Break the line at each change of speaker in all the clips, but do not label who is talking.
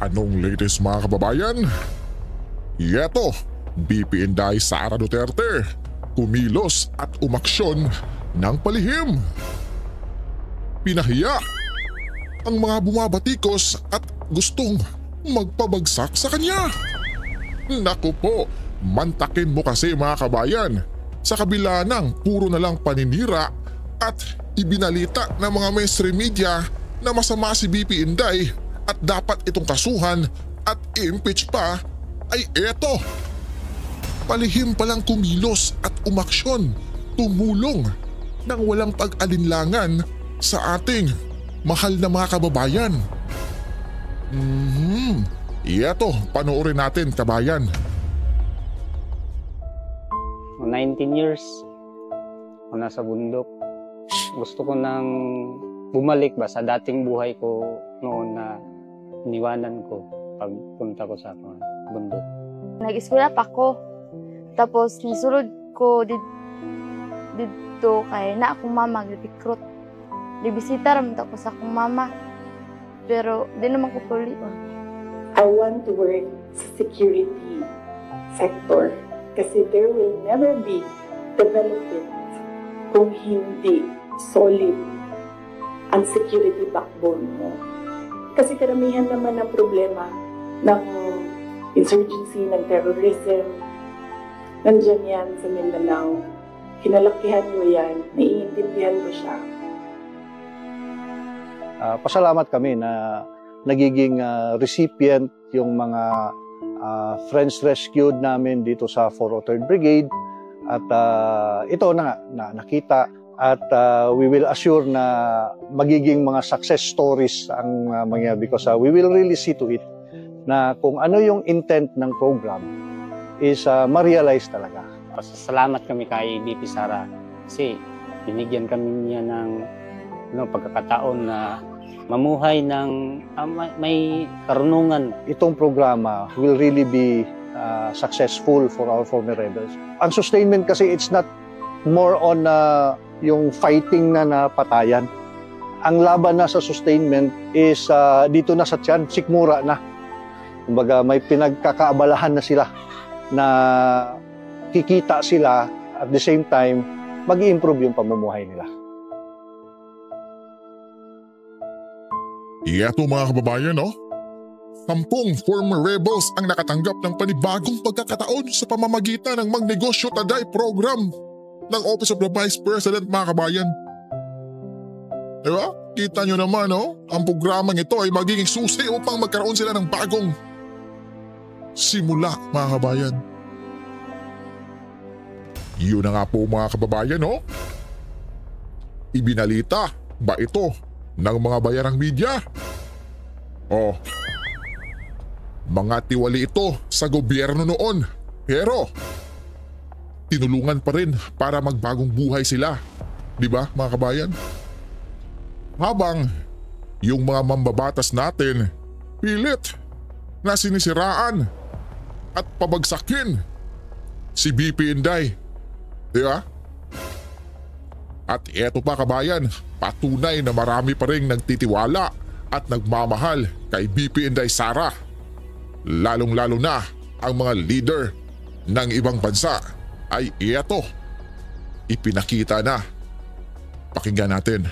Anong latest mga kababayan? Yeto, BP Inday Sara Duterte kumilos at umaksyon ng palihim. Pinahiya ang mga bumabatikos at gustong magpabagsak sa kanya. Naku po, mantakin mo kasi mga kabayan, sa kabila ng puro na lang paninira at ibinalita ng mga mainstream media na masama si BP Inday at dapat itong kasuhan at i-impeach pa, ay eto. Palihim palang kumilos at umaksyon, tumulong nang walang pag-alinlangan sa ating mahal na mga kababayan. Eto, panoorin natin kabayan.
19 years ako nasa bundok. Gusto ko nang bumalik ba sa dating buhay ko noon na iniwanan ko pagpunta ko sa bundok.
Nag-eskwela pa ako. Tapos nisulod ko dito kay na akong mama nag-recruit. Dibisita raman ako sa akong mama. Pero di naman ko puli.
I want to work sa security sector kasi there will never be development kung hindi solid ang security backbone mo. Kasi karamihan naman ng problema ng insurgency, ng terrorism, nandyan yan sa Mindanao. Kinalakihan mo yan, naiintindihan mo siya.
Pasalamat kami na nagiging recipient yung mga friends rescued namin dito sa 403rd Brigade. At ito na nga, nakita. At we will assure na magiging mga success stories ang mangyayari because we will really see to it na kung ano yung intent ng program is ma-realize talaga.
Salamat kami kay BP Sara kasi binigyan kami niya ng pagkakataon na mamuhay ng may karunungan.
Itong programa will really be successful for our former rebels. Ang sustainment kasi it's not more on yung fighting na napatayan. Ang laban na sa sustainment is dito na sa tiyan, sikmura na. Kumbaga may pinagkakaabalahan na sila na kikita sila at the same time mag-i-improve yung pamumuhay nila.
Iyato mga kababayan, 10 former rebels ang nakatanggap ng panibagong pagkakataon sa pamamagitan ng Magnegosyo Taday program ng Office of the Vice President mga kabayan. Diba? Kita nyo naman, ang programang ito ay magiging susi upang magkaroon sila ng bagong simula mga kabayan. Yun na nga po mga kababayan, Ibinalita ba ito ng mga bayarang media? Mga tiwali ito sa gobyerno noon, pero tinulungan pa rin para magbagong buhay sila. Diba mga kabayan? Habang yung mga mambabatas natin pilit na sinisiraan at pabagsakin si BP Inday. Diba? At eto pa kabayan, patunay na marami pa rin nagtitiwala at nagmamahal kay BP Inday Sara. Lalong-lalo na ang mga leader ng ibang bansa ay eto, ipinakita na. Pakinggan natin.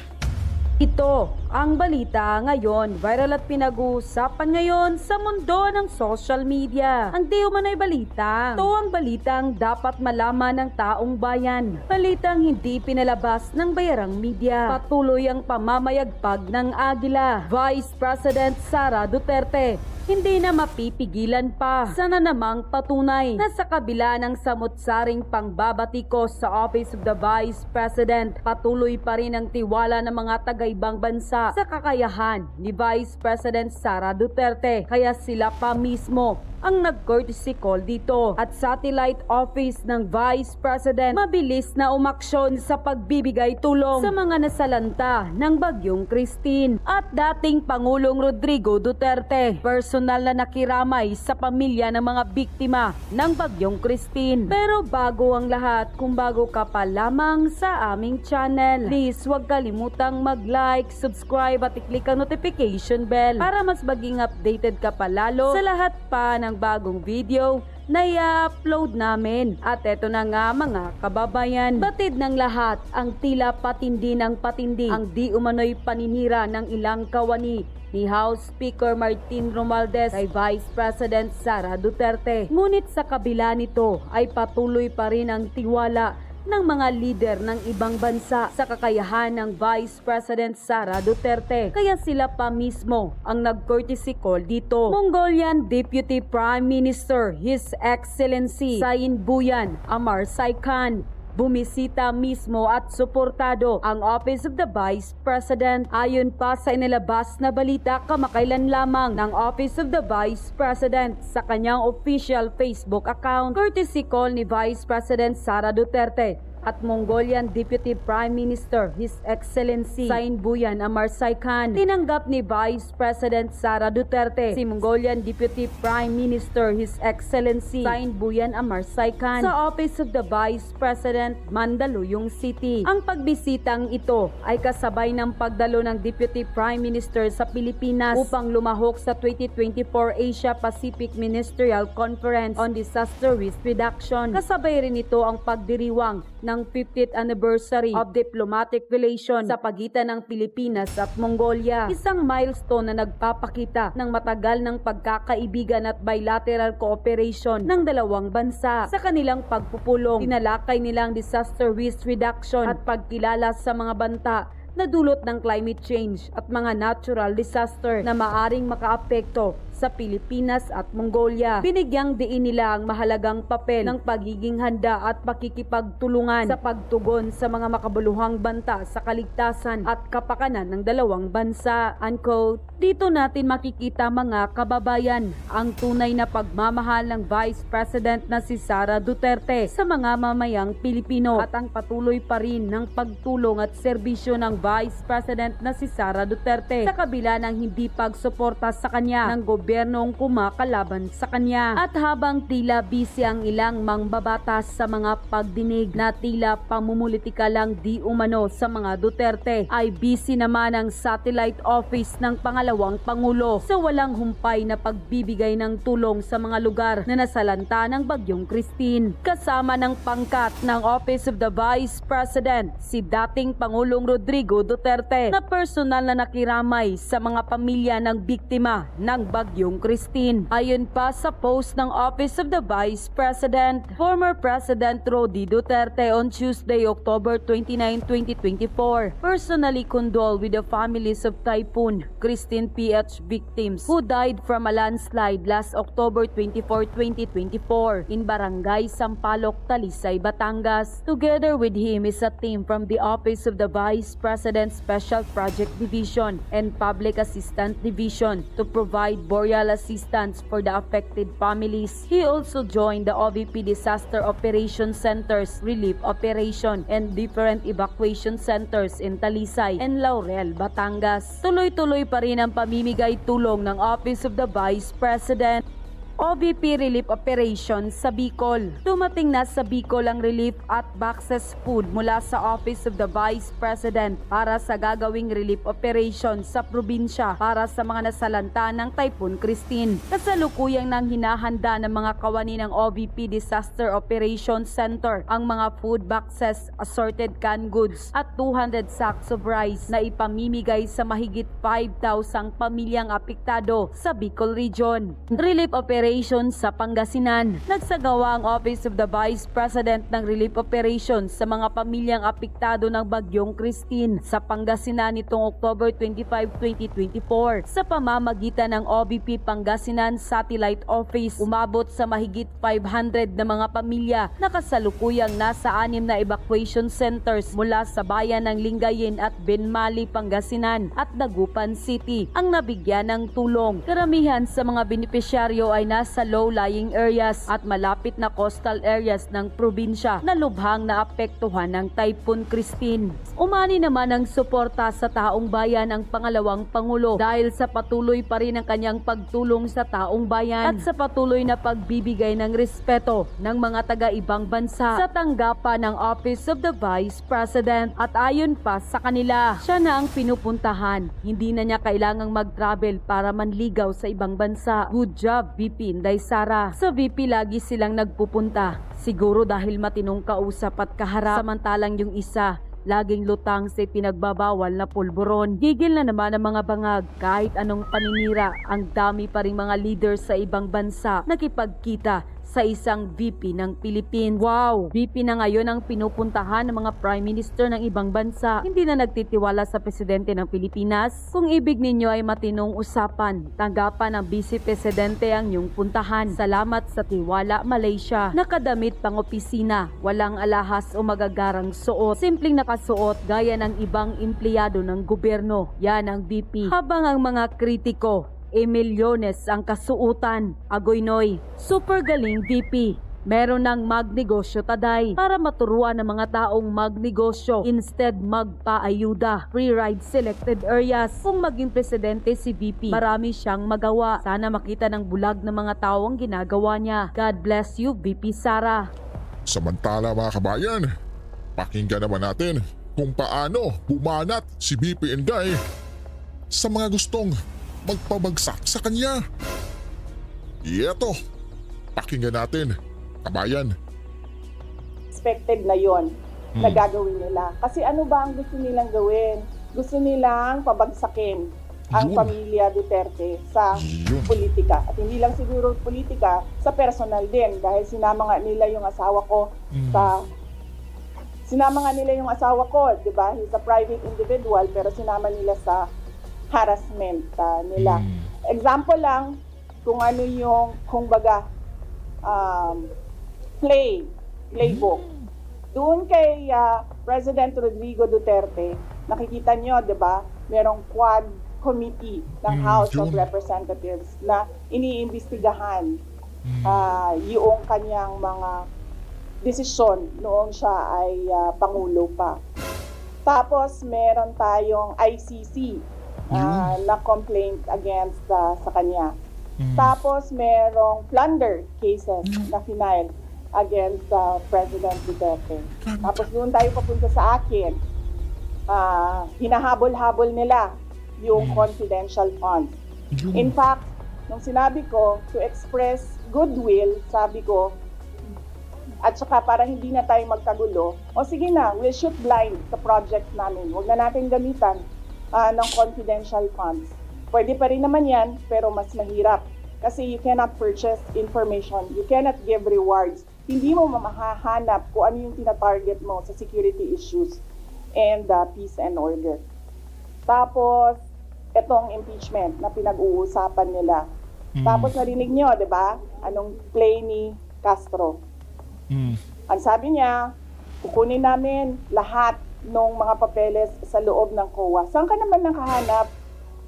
Ito ang balita ngayon. Viral at pinag-uusapan ngayon sa mundo ng social media. Ang di umano'y balita. Ito ang balitang dapat malaman ng taong bayan. Balitang hindi pinalabas ng bayarang media. Patuloy ang pamamayagpag ng Agila. Vice President Sara Duterte hindi na mapipigilan pa. Sana namang patunay na sa kabila ng samut-saring pangbabatikos sa Office of the Vice President, patuloy pa rin ang tiwala ng mga taga-ibang bansa sa kakayahan ni Vice President Sara Duterte. Kaya sila pa mismo ang nag-courtesy call dito at satellite office ng Vice President mabilis na umaksyon sa pagbibigay tulong sa mga nasalanta ng Bagyong Christine. At dating Pangulong Rodrigo Duterte, personal personal na nakiramay sa pamilya ng mga biktima ng Bagyong Christine. Pero bago ang lahat, kung bago ka pa lamang sa aming channel, please huwag kalimutang mag-like, subscribe at i-click ang notification bell para mas maging updated ka pa lalo sa lahat pa ng bagong video na i-upload namin. At eto na nga mga kababayan, batid ng lahat ang tila patindi ng patindi ang di umano'y paninira ng ilang kawani ni House Speaker Martin Romualdez kay Vice President Sara Duterte. Ngunit sa kabila nito ay patuloy pa rin ang tiwala ng mga lider ng ibang bansa sa kakayahan ng Vice President Sara Duterte. Kaya sila pa mismo ang nag-courtesy call dito. Mongolian Deputy Prime Minister His Excellency Sain Buyan Amar Saikan bumisita mismo at suportado ang Office of the Vice President. Ayon pa sa inilabas na balita kamakailan lamang ng Office of the Vice President sa kanyang official Facebook account, courtesy call ni Vice President Sara Duterte at Mongolian Deputy Prime Minister His Excellency Sain Buyan Amar Saikan. Tinanggap ni Vice President Sara Duterte si Mongolian Deputy Prime Minister His Excellency Sain Buyan Amar Saikan sa Office of the Vice President, Mandaluyong City. Ang pagbisitang ito ay kasabay ng pagdalo ng Deputy Prime Minister sa Pilipinas upang lumahok sa 2024 Asia Pacific Ministerial Conference on Disaster Risk Reduction. Kasabay rin ito ang pagdiriwang ng 50th anniversary of diplomatic relations sa pagitan ng Pilipinas at Mongolia. Isang milestone na nagpapakita ng matagal ng pagkakaibigan at bilateral cooperation ng dalawang bansa. Sa kanilang pagpupulong, tinalakay nilang disaster risk reduction at pagkilala sa mga banta na dulot ng climate change at mga natural disaster na maaring makaapekto sa Pilipinas at Mongolia. Binigyang diin nila ang mahalagang papel ng pagiging handa at pakikipagtulungan sa pagtugon sa mga makabuluhang banta sa kaligtasan at kapakanan ng dalawang bansa. Unquote. Dito natin makikita mga kababayan ang tunay na pagmamahal ng Vice President na si Sara Duterte sa mga mamayang Pilipino at ang patuloy pa rin ng pagtulong at serbisyo ng Vice President na si Sara Duterte sa kabila ng hindi pagsuporta sa kanya ng gobyernong kumakalaban sa kanya. At habang tila busy ang ilang mangbabatas sa mga pagdinig na tila pamumulitika lang di umano sa mga Duterte, ay busy naman ang satellite office ng pangalawang Pangulo sa walang humpay na pagbibigay ng tulong sa mga lugar na nasalanta ng Bagyong Christine. Kasama ng pangkat ng Office of the Vice President si dating Pangulong Rodrigo Duterte na personal na nakiramay sa mga pamilya ng biktima ng Bagyong Christine. Ayon pa sa post ng Office of the Vice President, former President Rody Duterte on Tuesday, October 29, 2024, personally condoled with the families of Typhoon Christine PH victims who died from a landslide last October 24, 2024 in Barangay Sampaloc, Talisay, Batangas. Together with him is a team from the Office of the Vice President Special Project Division and Public Assistance Division to provide boreal assistance for the affected families. He also joined the OVP Disaster Operations Centers Relief Operation and different evacuation centers in Talisay and Laurel, Batangas. Tuloy-tuloy pa rin ang pamimigay tulong ng Office of the Vice President OVP Relief Operations sa Bicol. Dumating na sa Bicol ang relief at boxes food mula sa Office of the Vice President para sa gagawing relief operation sa probinsya para sa mga nasalanta ng Typhoon Christine. Kasalukuyang nang hinahanda ng mga kawani ng OVP Disaster Operations Center ang mga food boxes, assorted canned goods at 200 sacks of rice na ipamimigay sa mahigit 5,000 pamilyang apektado sa Bicol Region. Relief Operations sa Pangasinan. Nagsagawa ang Office of the Vice President ng Relief Operations sa mga pamilyang apektado ng Bagyong Christine sa Pangasinan nitong October 25, 2024. Sa pamamagitan ng OVP Pangasinan Satellite Office, umabot sa mahigit 500 na mga pamilya na kasalukuyang nasa 6 na evacuation centers mula sa bayan ng Lingayen at Benmali, Pangasinan at Dagupan City ang nabigyan ng tulong. Karamihan sa mga benepisyaryo ay nasa low-lying areas at malapit na coastal areas ng probinsya na lubhang naapektuhan ng Typhoon Christine. Umani naman ang suporta sa taong bayan ang pangalawang Pangulo dahil sa patuloy pa rin ang kanyang pagtulong sa taong bayan at sa patuloy na pagbibigay ng respeto ng mga taga-ibang bansa sa tanggapan ng Office of the Vice President. At ayon pa sa kanila, siya na ang pinupuntahan. Hindi na niya kailangang mag-travel para manligaw sa ibang bansa. Good job, VP Inday Sara. Sa VP lagi silang nagpupunta. Siguro dahil matinong kausap at kaharap. Samantalang yung isa, laging lutang sa pinagbabawal na pulburon. Gigil na naman ang mga bangag. Kahit anong paninira, ang dami pa ring mga leaders sa ibang bansa nakipagkita sa isang VP ng Philippines. Wow! VP na ngayon ang pinupuntahan ng mga Prime Minister ng ibang bansa. Hindi na nagtitiwala sa Presidente ng Pilipinas. Kung ibig ninyo ay matinong usapan, tanggapan ng Vice Presidente ang inyong puntahan. Salamat sa tiwala, Malaysia. Nakadamit pang opisina, walang alahas o magagarang suot. Simpleng nakasuot gaya ng ibang empleyado ng gobyerno. Yan ang VP. Habang ang mga kritiko, milyones ang kasuutan. Agoy Noy, super galing VP. Meron ng magnegosyo taday para maturuan ng mga taong magnegosyo instead magpaayuda. Free ride selected areas. Kung maging presidente si VP, marami siyang magawa. Sana makita ng bulag ng mga tao ang ginagawa niya. God bless you, VP Sara.
Samantala mga kabayan, pakinggan naman natin kung paano bumanat si VP Inday sa mga gustong magpabagsak sa kanya. Ieto, pakinggan natin, kabayan.
Expected na yon na gagawin nila. Kasi ano ba ang gusto nilang gawin? Gusto nilang pabagsakin ang pamilya Duterte sa politika. At hindi lang siguro politika, sa personal din. Dahil sinama nga nila yung asawa ko di ba? He's a private individual, pero sinama nila sa harassment nila. Example lang kung ano yung playbook. Doon kay President Rodrigo Duterte, nakikita nyo, 'di ba? Merong quad committee ng House of Representatives na iniimbestigahan yung kanyang mga desisyon noong siya ay pangulo pa. Tapos meron tayong ICC na complaint against sa kanya. Tapos merong plunder cases na final against President Duterte. Tapos doon tayo papunta sa akin. Hinahabol-habol nila yung confidential funds. In fact, nung sinabi ko to express goodwill, sabi ko, at saka para hindi na tayo magkagulo, o sige na, we'll shoot blind sa project namin. Huwag na natin gamitan ng confidential funds. Pwede pa rin naman yan, pero mas mahirap. Kasi you cannot purchase information. You cannot give rewards. Hindi mo mamahahanap kung ano yung tina-target mo sa security issues and peace and order. Tapos, etong impeachment na pinag-uusapan nila. Tapos narinig nyo, di ba? Anong play ni Castro. Ang sabi niya, kukunin namin lahat ng mga papeles sa loob ng COA. Saan ka naman nakahanap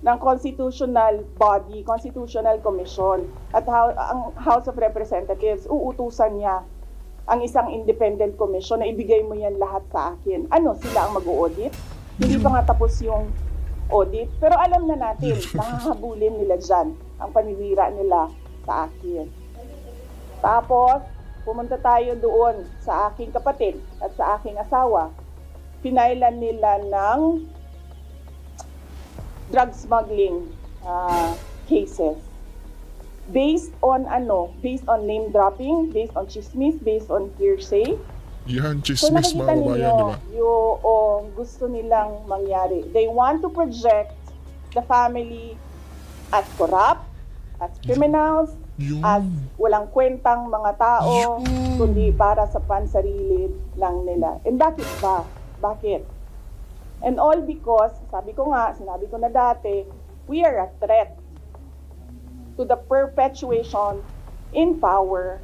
ng constitutional body, constitutional commission, at ang House of Representatives, uutusan niya ang isang independent commission na ibigay mo yan lahat sa akin. Ano, sila ang mag-audit? Hindi pa nga tapos yung audit. Pero alam na natin, nahahabulin nila dyan ang paninira nila sa akin. Tapos, pumunta tayo doon sa aking kapatid at sa aking asawa. Pinailan nila ng drug smuggling cases. Based on name dropping, based on chismis, based on hearsay.
Yan, chismis mga kabayan, di ba?
Yung gusto nilang mangyari. They want to project the family as corrupt, as criminals, as walang kwentang mga tao, kundi para sa pansarili lang nila. And bakit ba? Bakit? And all because, sinabi ko na dati, we are a threat to the perpetuation in power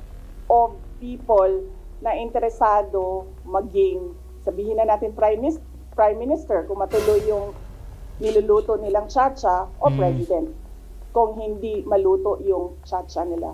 of people na interesado maging, sabihin na natin Prime Minister, kung matuloy yung niluluto nilang chacha o President, kung hindi maluto yung chacha nila.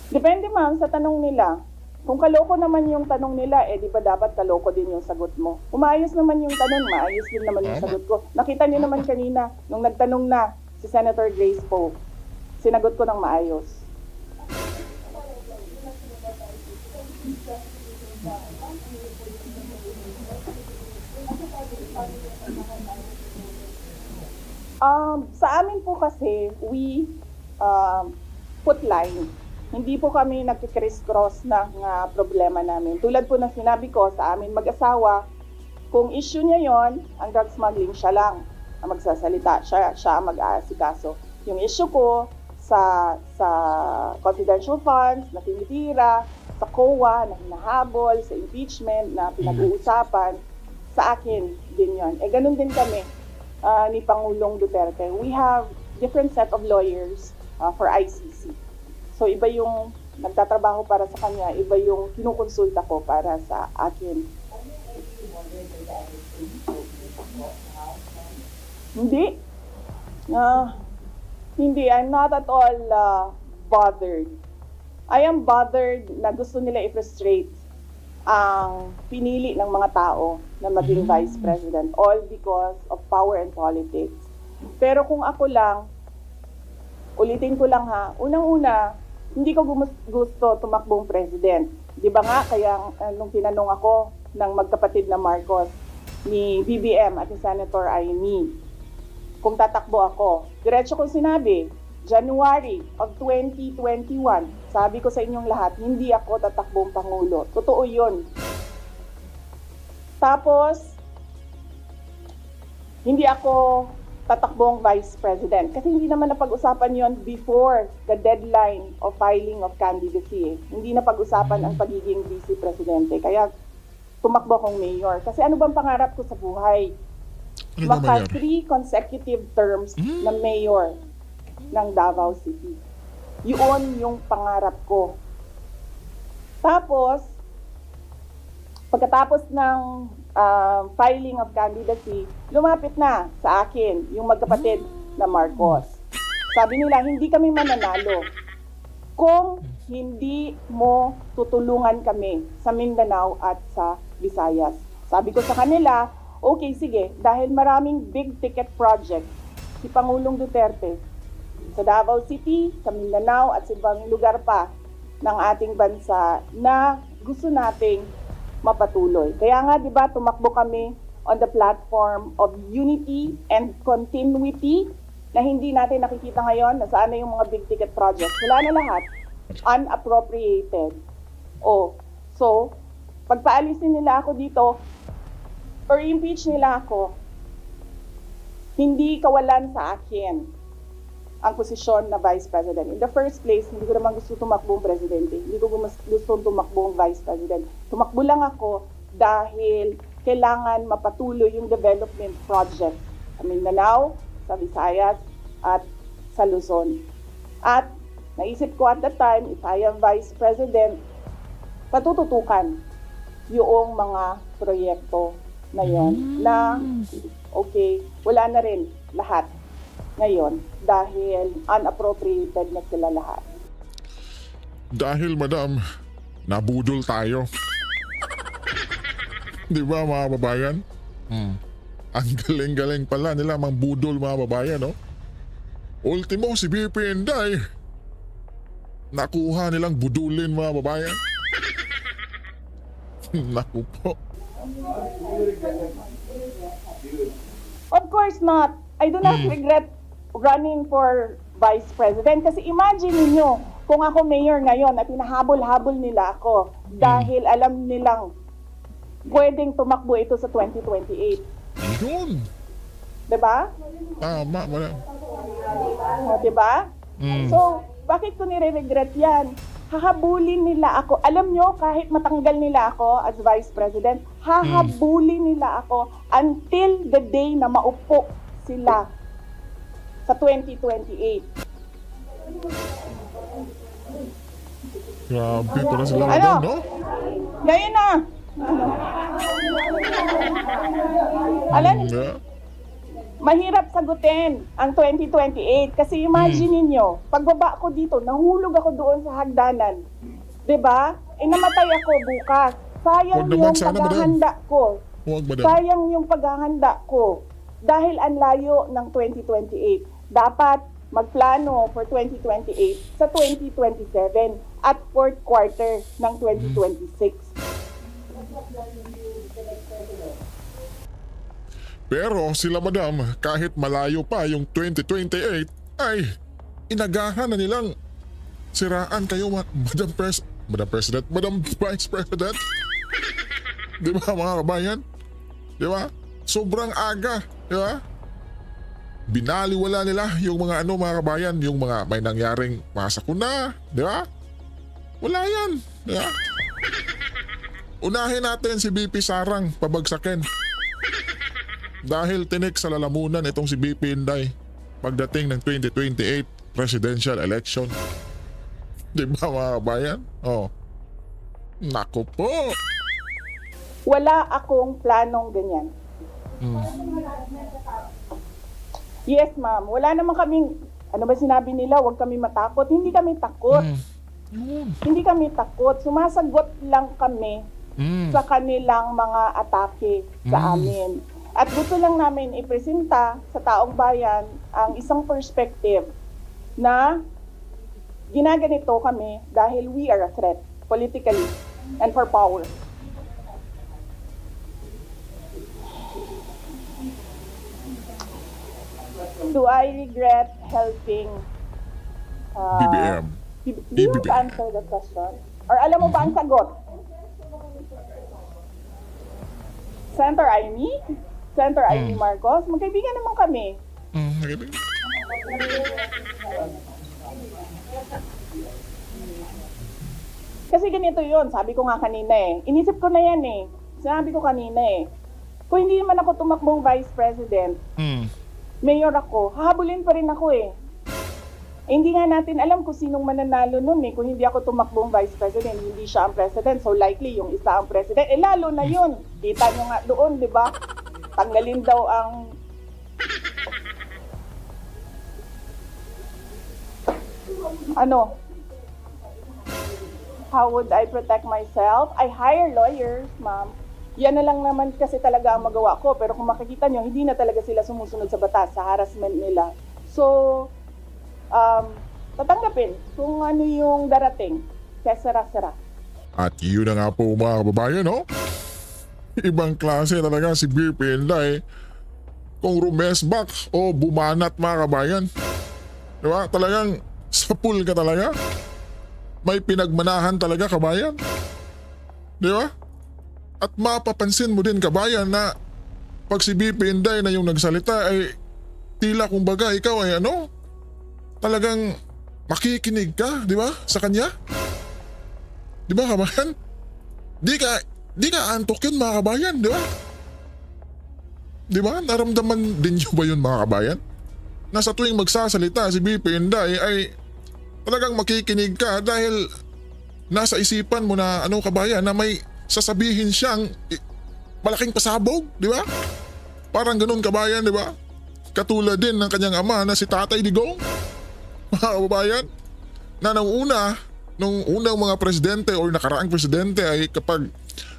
Depende ma'am sa tanong nila. Kung kaloko naman yung tanong nila, di ba dapat kaloko din yung sagot mo? Kung maayos naman yung tanong, maayos din naman yung sagot ko. Nakita niyo naman kanina, nung nagtanong na si Senator Grace Poe, sinagot ko ng maayos. Sa amin po kasi, we put line. Hindi po kami nagkikriss-cross ng problema namin. Tulad po ng sinabi ko sa amin mag-asawa, kung issue niya yon, ang drug smuggling, siya lang ang magsasalita, siya ang mag-aasikaso. Yung issue ko sa confidential funds na tinitira, sa COA na hinahabol, sa impeachment na pinag-uusapan, sa akin din yon. Ganun din kami ni Pangulong Duterte. We have different set of lawyers for ICC. So iba yung nagtatrabaho para sa kanya, iba yung kinukonsulta ko para sa akin. Hindi. Hindi. I'm not at all bothered. I am bothered na gusto nila i-frustrate ang pinili ng mga tao na maging vice president, all because of power and politics. Pero kung ako lang, ulitin ko lang ha, unang-una, hindi ko gusto tumakbong president. Di ba nga, kaya nung tinanong ako ng magkapatid na Marcos, ni BBM at ni Senator Amy, kung tatakbo ako, diretso kong sinabi, January of 2021, sabi ko sa inyong lahat, hindi ako tatakbong Pangulo. Totoo yun. Tapos, hindi ako tatakbong Vice President. Kasi hindi naman napag-usapan yon before the deadline of filing of candidacy. Hindi napag-usapan ang pagiging Vice Presidente. Kaya tumakbo akong mayor. Kasi ano bang pangarap ko sa buhay? Maka 3 consecutive terms na mayor ng Davao City. Yun yung pangarap ko. Tapos, pagkatapos ng filing of candidacy, lumapit na sa akin yung magkapatid na Marcos. Sabi nila, hindi kami mananalo kung hindi mo tutulungan kami sa Mindanao at sa Visayas. Sabi ko sa kanila, okay, sige, dahil maraming big ticket project si Pangulong Duterte sa Davao City, sa Mindanao at sa ibang lugar pa ng ating bansa na gusto nating mapatuloy. Kaya nga, di ba, tumakbo kami on the platform of unity and continuity na hindi natin nakikita ngayon na saan na yung mga big ticket projects. Wala na lahat. Unappropriated. So, pagpaalisin nila ako dito or impeach nila ako, hindi kawalan sa akin ang posisyon na Vice President. In the first place, hindi ko naman gusto tumakbong Presidente. Hindi ko gusto tumakbong Vice President. Tumakbo lang ako dahil kailangan mapatuloy yung development project sa Mindanao, sa Visayas, at sa Luzon. At naisip ko at that time, if I am Vice President, patututukan yung mga proyekto na yon na okay, wala na rin lahat ngayon dahil unappropriated na sila lahat.
Dahil madam, nabudol tayo. Di ba mga babayan? Ang galing-galing pala nila mangbudol mga babayan, no? Ultimo si BP Inday, nakuha nilang budulin mga babayan. Naku po.
Of course not. I do not regret running for Vice President kasi imagine niyo kung ako mayor ngayon at hinahabol-habol nila ako dahil alam nilang pwedeng tumakbo ito sa 2028.
Yun.
Diba?
Tama, wala.
Diba? So, bakit ko nire-regret yan? Hahabulin nila ako. Alam nyo, kahit matanggal nila ako as Vice President, hahabulin nila ako until the day na maupo sila sa 2028.
Grabe pala sila
Ano?
madam, no?
Ngayon na. Alam,
Nga.
mahirap sagutin ang 2028 kasi imagine ninyo, pagbaba ko dito, nahulog ako doon sa hagdanan. 'Di ba? Namatay ako bukas. Sayang
Huwag naman
yung
sana, madam.
paghahanda ko.
Huwag madam.
Sayang yung paghahanda ko dahil ang layo ng 2028. Dapat magplano for 2028 sa 2027 at fourth quarter ng 2026.
Pero sila madam, kahit malayo pa yung 2028, ay inagahan na nilang siraan kayo Madam President, Madam Vice President. Di ba mga kabayan? Di ba? Sobrang aga, di ba? Binaliwala nila yung mga mga kabayan, yung mga may nangyaring masakuna, di ba? Wala yan, di ba? Unahin natin si BP Sarang pabagsakin. Dahil tinik sa lalamunan itong si BP Inday pagdating ng 2028 presidential election. Di ba mga kabayan? Oh. Naku po.
Wala akong planong ganyan. Yes, ma'am. Wala naman kaming, ano ba sinabi nila, huwag kami matakot. Hindi kami takot. Hindi kami takot. Sumasagot lang kami sa kanilang mga atake sa amin. At gusto lang namin ipresenta sa taong bayan ang isang perspective na ginaganito kami dahil we are a threat politically and for power. Do I regret helping
BBM.
Do you want to answer the question? Or alam mo ba ang sagot? Senator Amy? Senator Amy Marcos? Magkaibigan naman kami. Kasi ganito yun, sabi ko nga kanina Inisip ko na yan Sinabi ko kanina Kung hindi naman ako tumakbong Vice President, Mayor ako, hahabulin pa rin ako hindi nga natin alam kung sinong mananalo nun Kung hindi ako tumakbong Vice President, hindi siya ang President. So likely yung isa ang President. Lalo na yun. Kita nyo nga doon, di ba? Tanggalin daw ang... How would I protect myself? I hire lawyers, ma'am. Yan na lang naman kasi talaga ang magawa ko. Pero kung makikita nyo, hindi na talaga sila sumusunod sa batas, sa harassment nila. So, tatanggapin kung ano yung darating. Kaya sara-sara.
At yun na nga po mga kababayan, no? Ibang klase talaga si BP Inday. Kung rumesbak o bumanat mga kabayan. Diba? Talagang sa pool ka talaga. May pinagmanahan talaga kabayan. Diba? At mapapansin mo din kabayan na pag si BP Inday na yung nagsalita ay tila kumbaga ikaw ay talagang makikinig ka, di ba? Sa kanya? Di ba kabayan? Di ka antok yun mga kabayan, di ba? Di ba? Naramdaman din nyo ba yun mga kabayan? Na sa tuwing magsasalita si BP Inday ay talagang makikinig ka dahil nasa isipan mo na kabayan na may sasabihin siyang malaking pasabog, di ba? Parang ganun kabayan, di ba? Katulad din ng kanyang ama na si Tatay Digong. Mga kababayan, na nung unang mga presidente o nakaraang presidente ay kapag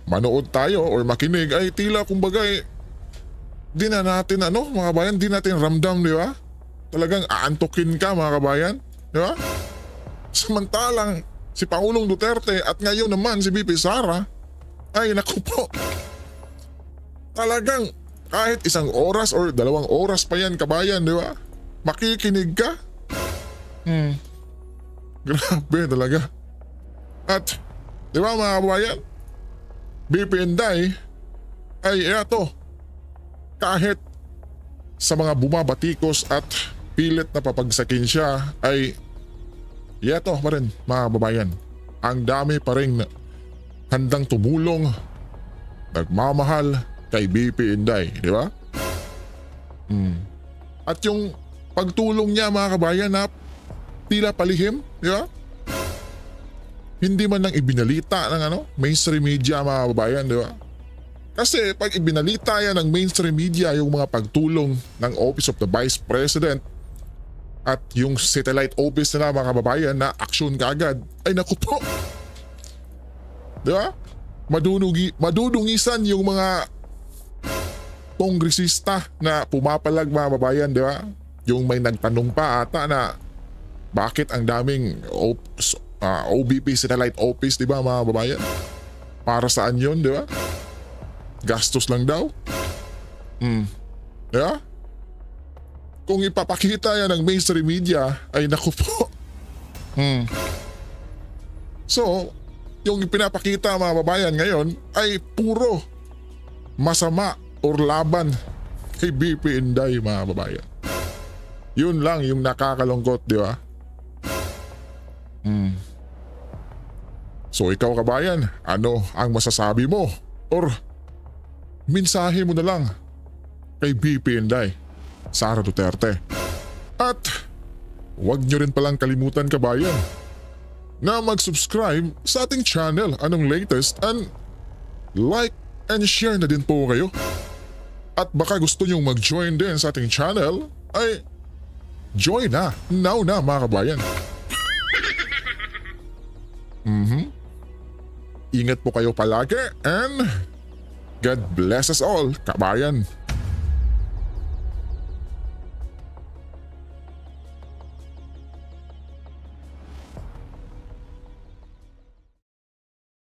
manood tayo o makinig ay tila kumbaga di na natin mga kabayan, di natin ramdam, di ba? Talagang aantukin ka mga kabayan, di ba? Samantalang si Pangulong Duterte at ngayon naman si BP Sara ay naku po, talagang kahit 1 oras or 2 oras pa yan kabayan, di ba? Makikinig ka. Grabe talaga. At di ba mga kabayan, BP Inday ay kahit sa mga bumabatikos at pilit na papagsakin siya ay pa rin mga kababayan. Ang dami pa rin handang tumulong, nagmamahal kay BP Inday, di ba? At yung pagtulong niya mga kabayan na tila palihim, di ba? hindi man lang ibinalita ng mainstream media mga kababayan, di ba? Kasi pag ibinalita yan ng mainstream media yung mga pagtulong ng Office of the Vice President at yung satellite office nila mga kababayan na aksyon kaagad, ay naku po. Di ba? Madudungisan yung mga kongresista na pumapalag mga kababayan, di ba? Yung may nagtanong pa ata na bakit ang daming OBP satellite office, di ba mga kababayan? Para saan yun, di ba? Gastos lang daw. Di ba? Kung ipapakita yan ng mainstream media, ay naku po. So, yung ipinapakita mga babayan ngayon ay puro masama or laban kay BP Inday mga babayan. Yun lang yung nakakalungkot, di ba? So ikaw kabayan, ano ang masasabi mo? Or mensahe mo na lang kay BP Inday, Sara Duterte. At huwag nyo rin palang kalimutan kabayan na mag-subscribe sa ating channel Anong Latest and like and share na din po kayo. At baka gusto nyong mag-join din sa ating channel ay join na, now na mga kabayan. Ingat po kayo palagi and God bless us all kabayan.